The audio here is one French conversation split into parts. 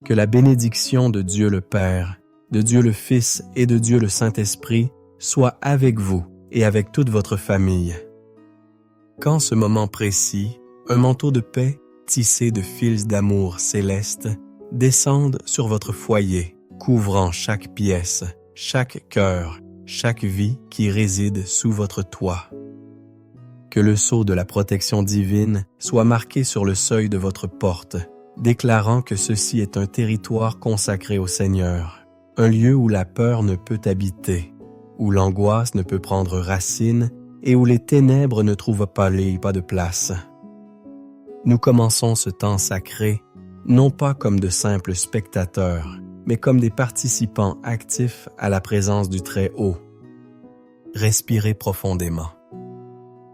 Que la bénédiction de Dieu le Père, de Dieu le Fils et de Dieu le Saint-Esprit soit avec vous et avec toute votre famille. Qu'en ce moment précis, un manteau de paix tissé de fils d'amour céleste descende sur votre foyer, couvrant chaque pièce, chaque cœur, chaque vie qui réside sous votre toit. Que le sceau de la protection divine soit marqué sur le seuil de votre porte, déclarant que ceci est un territoire consacré au Seigneur, un lieu où la peur ne peut habiter, où l'angoisse ne peut prendre racine et où les ténèbres ne trouvent pas de place. Nous commençons ce temps sacré, non pas comme de simples spectateurs, mais comme des participants actifs à la présence du Très-Haut. Respirez profondément.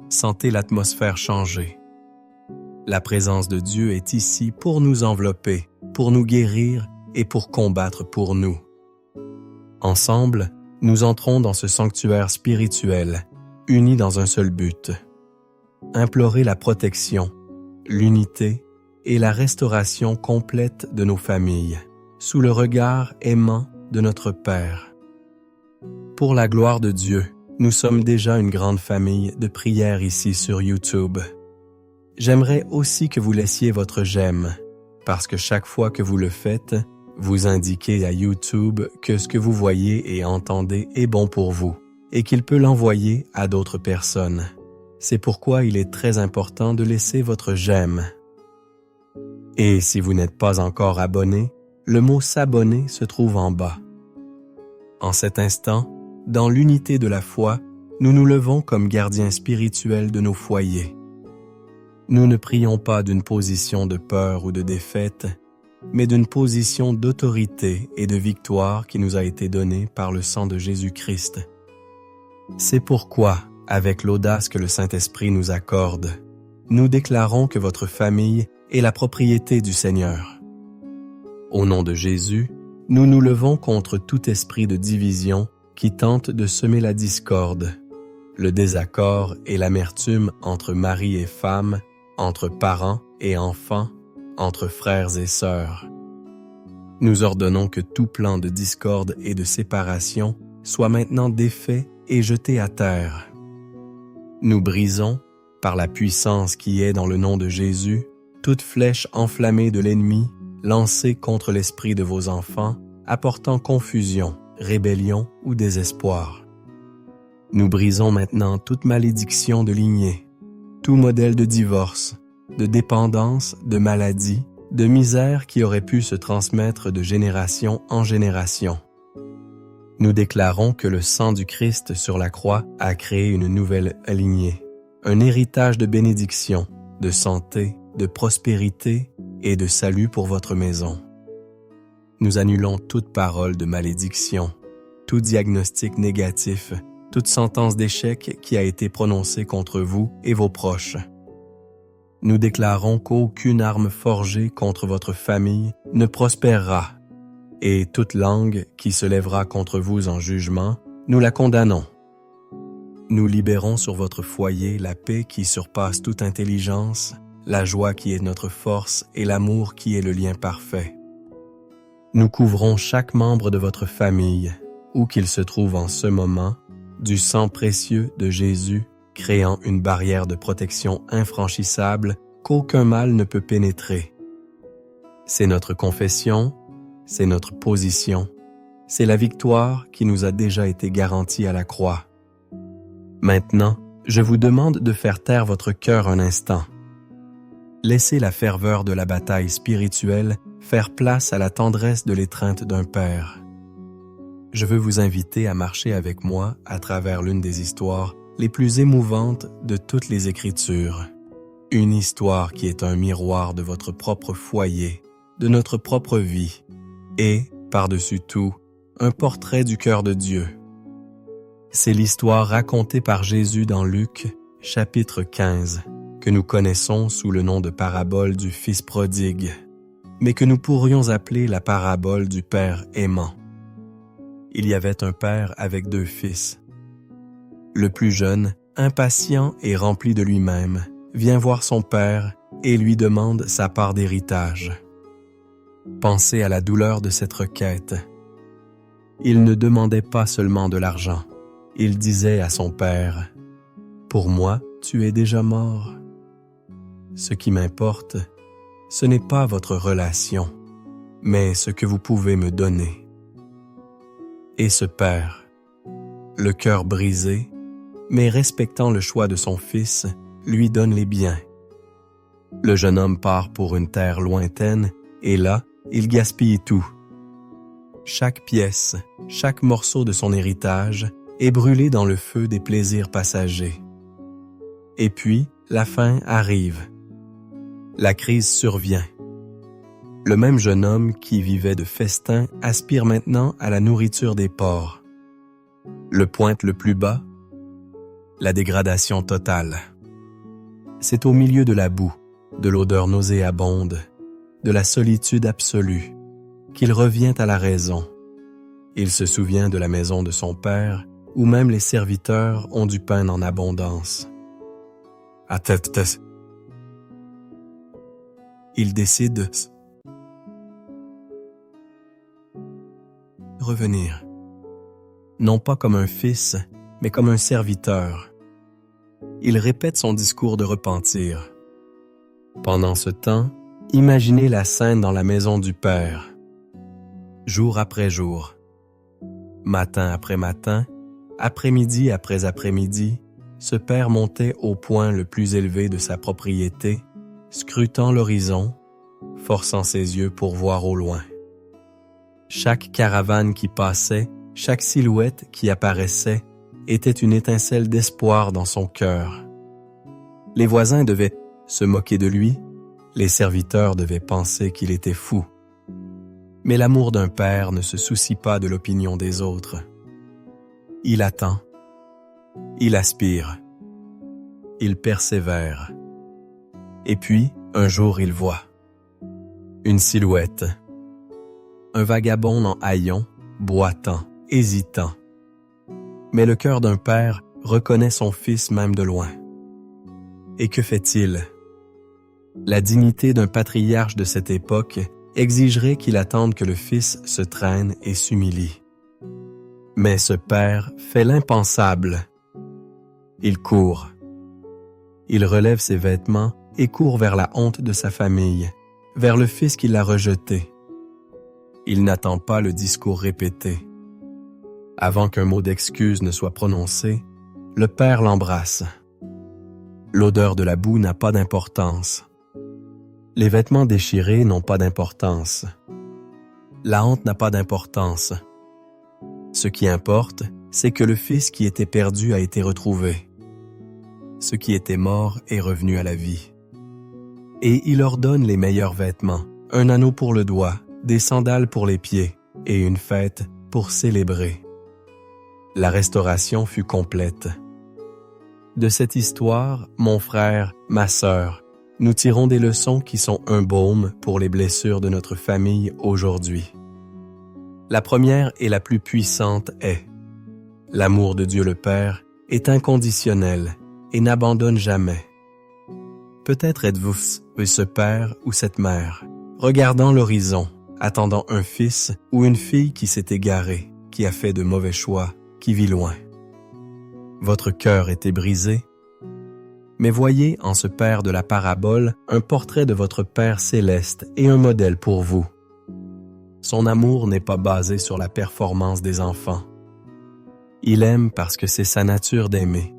Sentez l'atmosphère changer. La présence de Dieu est ici pour nous envelopper, pour nous guérir et pour combattre pour nous. Ensemble, nous entrons dans ce sanctuaire spirituel, unis dans un seul but. Implorer la protection, l'unité et la restauration complète de nos familles, sous le regard aimant de notre Père. Pour la gloire de Dieu, nous sommes déjà une grande famille de prières ici sur YouTube. J'aimerais aussi que vous laissiez votre j'aime, parce que chaque fois que vous le faites, vous indiquez à YouTube que ce que vous voyez et entendez est bon pour vous et qu'il peut l'envoyer à d'autres personnes. C'est pourquoi il est très important de laisser votre j'aime. Et si vous n'êtes pas encore abonné, le mot s'abonner se trouve en bas. En cet instant, dans l'unité de la foi, nous nous levons comme gardiens spirituels de nos foyers. Nous ne prions pas d'une position de peur ou de défaite, mais d'une position d'autorité et de victoire qui nous a été donnée par le sang de Jésus-Christ. C'est pourquoi, avec l'audace que le Saint-Esprit nous accorde, nous déclarons que votre famille est la propriété du Seigneur. Au nom de Jésus, nous nous levons contre tout esprit de division qui tente de semer la discorde, le désaccord et l'amertume entre mari et femme, entre parents et enfants, entre frères et sœurs. Nous ordonnons que tout plan de discorde et de séparation soit maintenant défait et jeté à terre. Nous brisons, par la puissance qui est dans le nom de Jésus, toute flèche enflammée de l'ennemi lancée contre l'esprit de vos enfants, apportant confusion, rébellion ou désespoir. Nous brisons maintenant toute malédiction de lignée, tout modèle de divorce, de dépendance, de maladie, de misère qui aurait pu se transmettre de génération en génération. Nous déclarons que le sang du Christ sur la croix a créé une nouvelle lignée, un héritage de bénédiction, de santé, de prospérité et de salut pour votre maison. Nous annulons toute parole de malédiction, tout diagnostic négatif, toute sentence d'échec qui a été prononcée contre vous et vos proches. Nous déclarons qu'aucune arme forgée contre votre famille ne prospérera, et toute langue qui se lèvera contre vous en jugement, nous la condamnons. Nous libérons sur votre foyer la paix qui surpasse toute intelligence, la joie qui est notre force et l'amour qui est le lien parfait. Nous couvrons chaque membre de votre famille, où qu'il se trouve en ce moment, du sang précieux de Jésus, créant une barrière de protection infranchissable qu'aucun mal ne peut pénétrer. C'est notre confession, c'est notre position, c'est la victoire qui nous a déjà été garantie à la croix. Maintenant, je vous demande de faire taire votre cœur un instant. Laissez la ferveur de la bataille spirituelle faire place à la tendresse de l'étreinte d'un père. Je veux vous inviter à marcher avec moi à travers l'une des histoires les plus émouvantes de toutes les Écritures. Une histoire qui est un miroir de votre propre foyer, de notre propre vie, et, par-dessus tout, un portrait du cœur de Dieu. C'est l'histoire racontée par Jésus dans Luc, chapitre 15, que nous connaissons sous le nom de parabole du Fils prodigue, mais que nous pourrions appeler la parabole du Père aimant. Il y avait un père avec 2 fils. Le plus jeune, impatient et rempli de lui-même, vient voir son père et lui demande sa part d'héritage. Pensez à la douleur de cette requête. Il ne demandait pas seulement de l'argent. Il disait à son père, « Pour moi, tu es déjà mort. Ce qui m'importe, ce n'est pas votre relation, mais ce que vous pouvez me donner. » Et ce père, le cœur brisé, mais respectant le choix de son fils, lui donne les biens. Le jeune homme part pour une terre lointaine, et là, il gaspille tout. Chaque pièce, chaque morceau de son héritage est brûlé dans le feu des plaisirs passagers. Et puis, la fin arrive. La crise survient. Le même jeune homme qui vivait de festins aspire maintenant à la nourriture des porcs. Le pointe le plus bas, la dégradation totale. C'est au milieu de la boue, de l'odeur nauséabonde, de la solitude absolue, qu'il revient à la raison. Il se souvient de la maison de son père, où même les serviteurs ont du pain en abondance. Il décide de revenir, non pas comme un fils, mais comme un serviteur. Il répète son discours de repentir. Pendant ce temps, imaginez la scène dans la maison du Père. Jour après jour, matin après matin, après-midi après après-midi, ce père montait au point le plus élevé de sa propriété, scrutant l'horizon, forçant ses yeux pour voir au loin. Chaque caravane qui passait, chaque silhouette qui apparaissait, était une étincelle d'espoir dans son cœur. Les voisins devaient se moquer de lui, les serviteurs devaient penser qu'il était fou. Mais l'amour d'un père ne se soucie pas de l'opinion des autres. Il attend, il aspire, il persévère. Et puis, un jour, il voit une silhouette, un vagabond en haillons, boitant, hésitant. Mais le cœur d'un père reconnaît son fils même de loin. Et que fait-il? La dignité d'un patriarche de cette époque exigerait qu'il attende que le fils se traîne et s'humilie. Mais ce père fait l'impensable. Il court. Il relève ses vêtements et court vers la honte de sa famille, vers le fils qui l'a rejeté. Il n'attend pas le discours répété. Avant qu'un mot d'excuse ne soit prononcé, le père l'embrasse. L'odeur de la boue n'a pas d'importance. Les vêtements déchirés n'ont pas d'importance. La honte n'a pas d'importance. Ce qui importe, c'est que le fils qui était perdu a été retrouvé. Ce qui était mort est revenu à la vie. Et il leur donne les meilleurs vêtements, un anneau pour le doigt, des sandales pour les pieds et une fête pour célébrer. La restauration fut complète. De cette histoire, mon frère, ma sœur, nous tirons des leçons qui sont un baume pour les blessures de notre famille aujourd'hui. La première et la plus puissante est: l'amour de Dieu le Père est inconditionnel et n'abandonne jamais. Peut-être êtes-vous ce père ou cette mère, regardant l'horizon, attendant un fils ou une fille qui s'est égaré, qui a fait de mauvais choix, qui vit loin. Votre cœur était brisé, mais voyez en ce père de la parabole un portrait de votre Père céleste et un modèle pour vous. Son amour n'est pas basé sur la performance des enfants. Il aime parce que c'est sa nature d'aimer.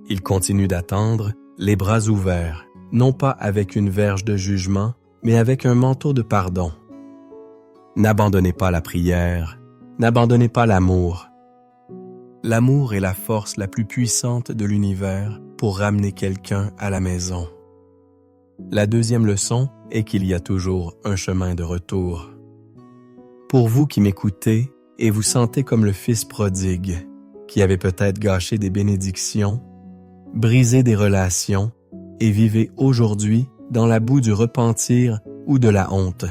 Il continue d'attendre, les bras ouverts, non pas avec une verge de jugement, mais avec un manteau de pardon. N'abandonnez pas la prière, n'abandonnez pas l'amour. L'amour est la force la plus puissante de l'univers pour ramener quelqu'un à la maison. La deuxième leçon est qu'il y a toujours un chemin de retour. Pour vous qui m'écoutez et vous sentez comme le fils prodigue, qui avait peut-être gâché des bénédictions, brisé des relations et vivez aujourd'hui dans la boue du repentir ou de la honte.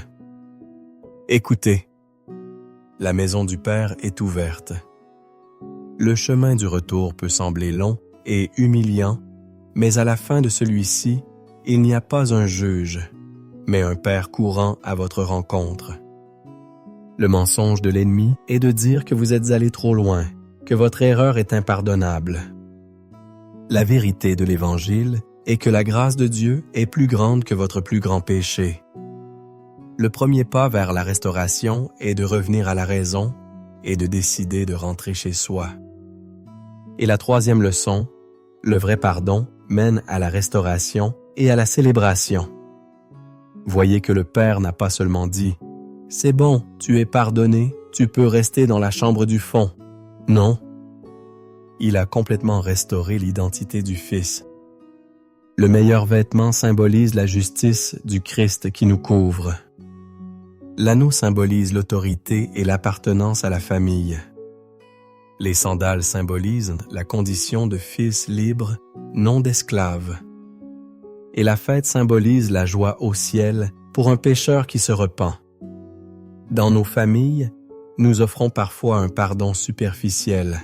Écoutez, la maison du Père est ouverte. Le chemin du retour peut sembler long et humiliant, mais à la fin de celui-ci, il n'y a pas un juge, mais un Père courant à votre rencontre. Le mensonge de l'ennemi est de dire que vous êtes allé trop loin, que votre erreur est impardonnable. La vérité de l'Évangile est que la grâce de Dieu est plus grande que votre plus grand péché. Le premier pas vers la restauration est de revenir à la raison et de décider de rentrer chez soi. Et la troisième leçon, le vrai pardon mène à la restauration et à la célébration. Voyez que le Père n'a pas seulement dit « C'est bon, tu es pardonné, tu peux rester dans la chambre du fond ». Non. Il a complètement restauré l'identité du Fils. Le meilleur vêtement symbolise la justice du Christ qui nous couvre. L'anneau symbolise l'autorité et l'appartenance à la famille. Les sandales symbolisent la condition de fils libre, non d'esclave. Et la fête symbolise la joie au ciel pour un pécheur qui se repent. Dans nos familles, nous offrons parfois un pardon superficiel,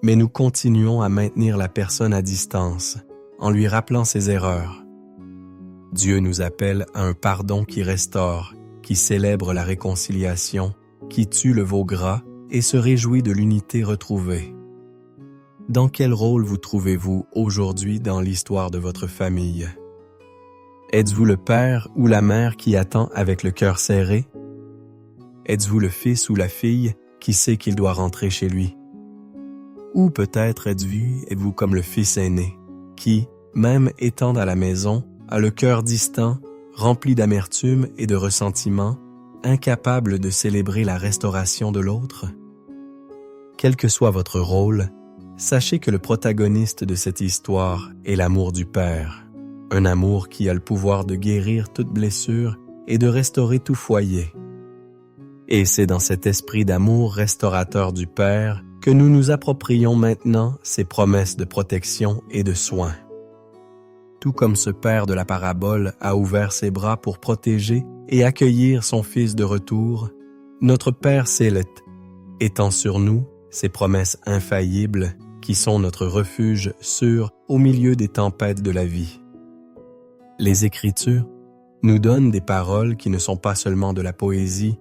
mais nous continuons à maintenir la personne à distance, en lui rappelant ses erreurs. Dieu nous appelle à un pardon qui restaure, qui célèbre la réconciliation, qui tue le veau gras et se réjouit de l'unité retrouvée. Dans quel rôle vous trouvez-vous aujourd'hui dans l'histoire de votre famille? Êtes-vous le père ou la mère qui attend avec le cœur serré? Êtes-vous le fils ou la fille qui sait qu'il doit rentrer chez lui? Ou peut-être êtes-vous comme le fils aîné, qui, même étant à la maison, a le cœur distant, rempli d'amertume et de ressentiment, incapable de célébrer la restauration de l'autre? Quel que soit votre rôle, sachez que le protagoniste de cette histoire est l'amour du Père, un amour qui a le pouvoir de guérir toute blessure et de restaurer tout foyer. Et c'est dans cet esprit d'amour restaurateur du Père que nous nous approprions maintenant ses promesses de protection et de soin. Tout comme ce Père de la parabole a ouvert ses bras pour protéger et accueillir son Fils de retour, notre Père céleste étend sur nous ses promesses infaillibles qui sont notre refuge sûr au milieu des tempêtes de la vie. Les Écritures nous donnent des paroles qui ne sont pas seulement de la poésie,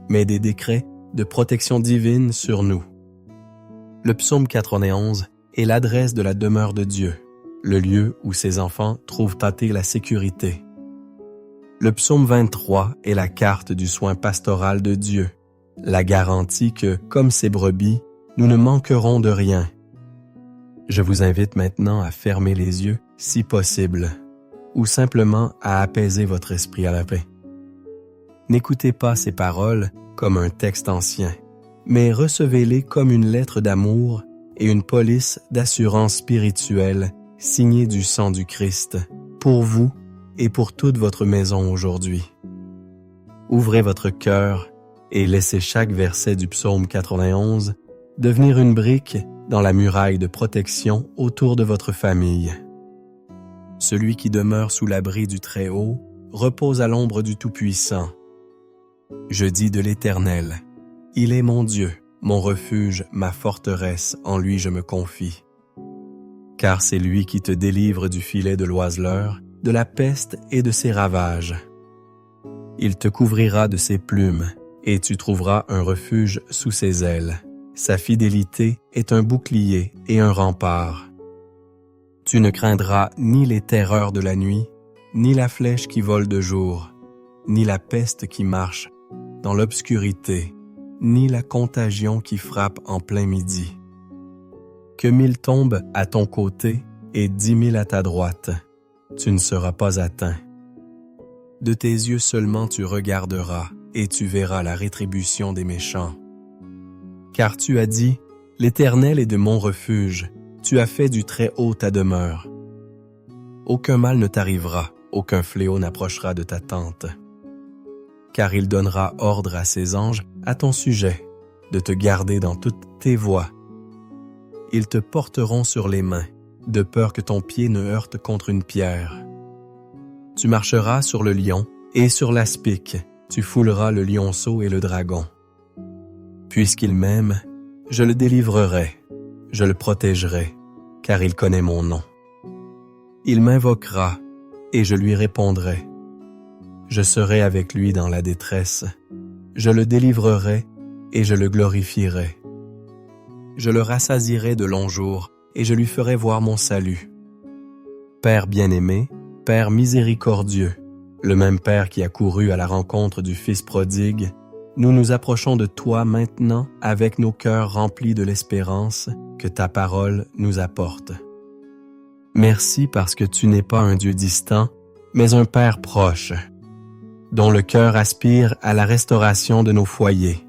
mais des décrets de protection divine sur nous. Le psaume 91 est l'adresse de la demeure de Dieu, le lieu où ses enfants trouvent tâter la sécurité. Le psaume 23 est la carte du soin pastoral de Dieu, la garantie que, comme ses brebis, nous ne manquerons de rien. Je vous invite maintenant à fermer les yeux, si possible, ou simplement à apaiser votre esprit à la paix. N'écoutez pas ces paroles comme un texte ancien, mais recevez-les comme une lettre d'amour et une police d'assurance spirituelle signée du sang du Christ, pour vous et pour toute votre maison aujourd'hui. Ouvrez votre cœur et laissez chaque verset du psaume 91 devenir une brique dans la muraille de protection autour de votre famille. Celui qui demeure sous l'abri du Très-Haut repose à l'ombre du Tout-Puissant. Je dis de l'Éternel, il est mon Dieu, mon refuge, ma forteresse, en lui je me confie. Car c'est lui qui te délivre du filet de l'oiseleur, de la peste et de ses ravages. Il te couvrira de ses plumes, et tu trouveras un refuge sous ses ailes. Sa fidélité est un bouclier et un rempart. Tu ne craindras ni les terreurs de la nuit, ni la flèche qui vole de jour, ni la peste qui marche dans l'obscurité, ni la contagion qui frappe en plein midi. Que 1000 tombent à ton côté et 10 000 à ta droite, tu ne seras pas atteint. De tes yeux seulement tu regarderas et tu verras la rétribution des méchants. Car tu as dit, l'Éternel est de mon refuge, tu as fait du Très-Haut ta demeure. Aucun mal ne t'arrivera, aucun fléau n'approchera de ta tente. Car il donnera ordre à ses anges à ton sujet, de te garder dans toutes tes voies. Ils te porteront sur les mains, de peur que ton pied ne heurte contre une pierre. Tu marcheras sur le lion et sur l'aspic, tu fouleras le lionceau et le dragon. Puisqu'il m'aime, je le délivrerai, je le protégerai, car il connaît mon nom. Il m'invoquera, et je lui répondrai. Je serai avec lui dans la détresse. Je le délivrerai et je le glorifierai. Je le rassasierai de longs jours et je lui ferai voir mon salut. Père bien-aimé, Père miséricordieux, le même Père qui a couru à la rencontre du Fils prodigue, nous nous approchons de toi maintenant avec nos cœurs remplis de l'espérance que ta parole nous apporte. Merci parce que tu n'es pas un Dieu distant, mais un Père proche, dont le cœur aspire à la restauration de nos foyers.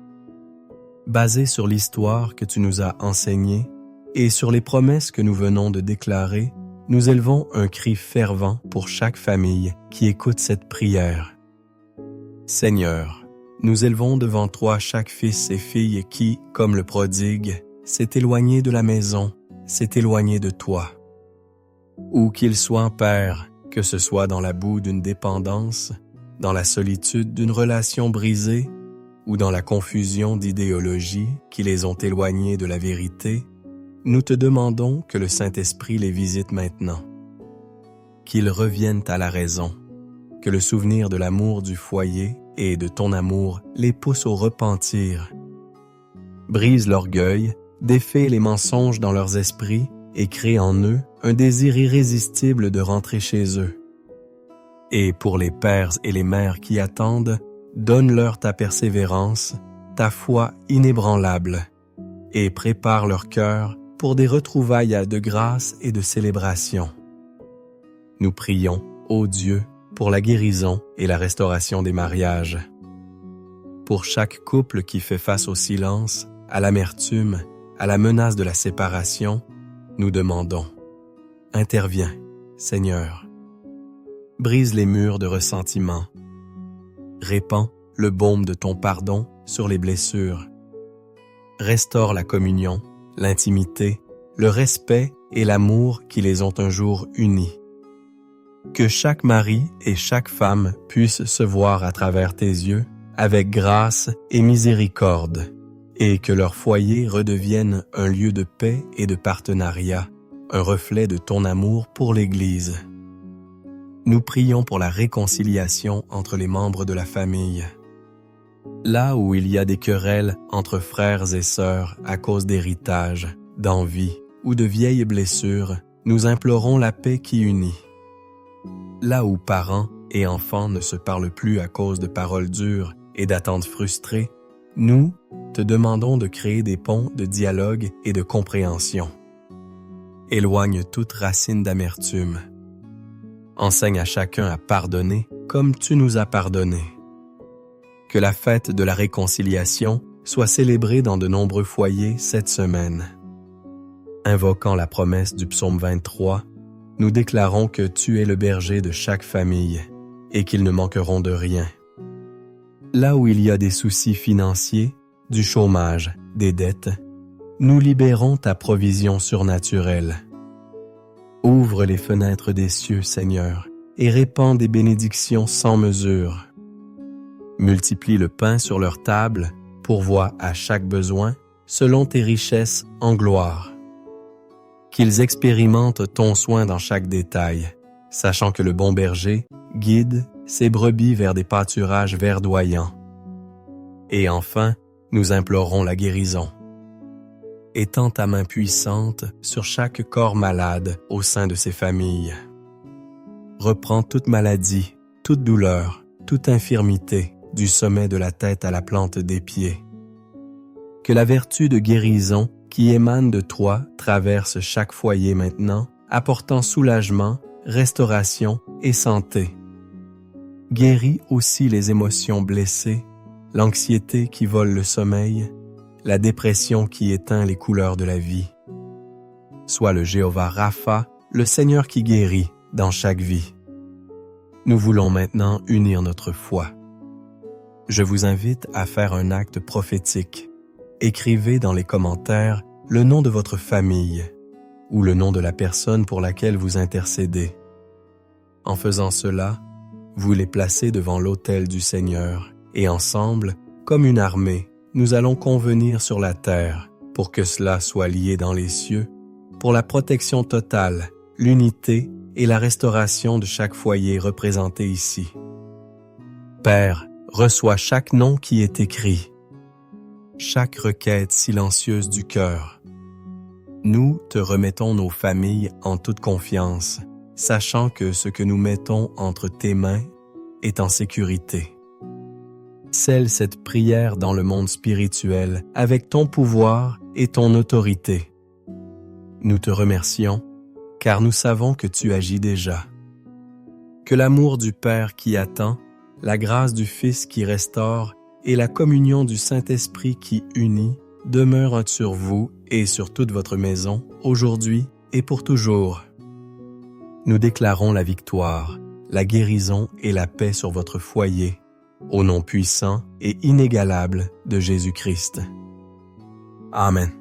Basé sur l'histoire que tu nous as enseignée et sur les promesses que nous venons de déclarer, nous élevons un cri fervent pour chaque famille qui écoute cette prière. Seigneur, nous élevons devant toi chaque fils et fille qui, comme le prodigue, s'est éloigné de la maison, s'est éloigné de toi. Où qu'il soit, Père, que ce soit dans la boue d'une dépendance, dans la solitude d'une relation brisée, ou dans la confusion d'idéologies qui les ont éloignés de la vérité, nous te demandons que le Saint-Esprit les visite maintenant. Qu'ils reviennent à la raison, que le souvenir de l'amour du foyer et de ton amour les pousse au repentir. Brise l'orgueil, défait les mensonges dans leurs esprits et crée en eux un désir irrésistible de rentrer chez eux. Et pour les pères et les mères qui attendent, donne-leur ta persévérance, ta foi inébranlable, et prépare leur cœur pour des retrouvailles de grâce et de célébration. Nous prions, ô Dieu, pour la guérison et la restauration des mariages. Pour chaque couple qui fait face au silence, à l'amertume, à la menace de la séparation, nous demandons, interviens, Seigneur. Brise les murs de ressentiment. Répands le baume de ton pardon sur les blessures. Restaure la communion, l'intimité, le respect et l'amour qui les ont un jour unis. Que chaque mari et chaque femme puissent se voir à travers tes yeux avec grâce et miséricorde, et que leur foyer redevienne un lieu de paix et de partenariat, un reflet de ton amour pour l'Église. Nous prions pour la réconciliation entre les membres de la famille. Là où il y a des querelles entre frères et sœurs à cause d'héritage, d'envie ou de vieilles blessures, nous implorons la paix qui unit. Là où parents et enfants ne se parlent plus à cause de paroles dures et d'attentes frustrées, nous te demandons de créer des ponts de dialogue et de compréhension. Éloigne toute racine d'amertume. Enseigne à chacun à pardonner comme tu nous as pardonné. Que la fête de la réconciliation soit célébrée dans de nombreux foyers cette semaine. Invoquant la promesse du psaume 23, nous déclarons que tu es le berger de chaque famille et qu'ils ne manqueront de rien. Là où il y a des soucis financiers, du chômage, des dettes, nous libérons ta provision surnaturelle. Ouvre les fenêtres des cieux, Seigneur, et répands des bénédictions sans mesure. Multiplie le pain sur leur table, pourvois à chaque besoin, selon tes richesses en gloire. Qu'ils expérimentent ton soin dans chaque détail, sachant que le bon berger guide ses brebis vers des pâturages verdoyants. Et enfin, nous implorons la guérison. Étends ta main puissante sur chaque corps malade au sein de ces familles. Reprends toute maladie, toute douleur, toute infirmité, du sommet de la tête à la plante des pieds. Que la vertu de guérison qui émane de toi traverse chaque foyer maintenant, apportant soulagement, restauration et santé. Guéris aussi les émotions blessées, l'anxiété qui vole le sommeil, la dépression qui éteint les couleurs de la vie. Sois le Jéhovah Rapha, le Seigneur qui guérit dans chaque vie. Nous voulons maintenant unir notre foi. Je vous invite à faire un acte prophétique. Écrivez dans les commentaires le nom de votre famille ou le nom de la personne pour laquelle vous intercédez. En faisant cela, vous les placez devant l'autel du Seigneur et ensemble, comme une armée, nous allons convenir sur la terre pour que cela soit lié dans les cieux, pour la protection totale, l'unité et la restauration de chaque foyer représenté ici. Père, reçois chaque nom qui est écrit, chaque requête silencieuse du cœur. Nous te remettons nos familles en toute confiance, sachant que ce que nous mettons entre tes mains est en sécurité. Scelle cette prière dans le monde spirituel avec ton pouvoir et ton autorité. Nous te remercions, car nous savons que tu agis déjà. Que l'amour du Père qui attend, la grâce du Fils qui restaure et la communion du Saint-Esprit qui unit demeurent sur vous et sur toute votre maison, aujourd'hui et pour toujours. Nous déclarons la victoire, la guérison et la paix sur votre foyer, au nom puissant et inégalable de Jésus-Christ. Amen.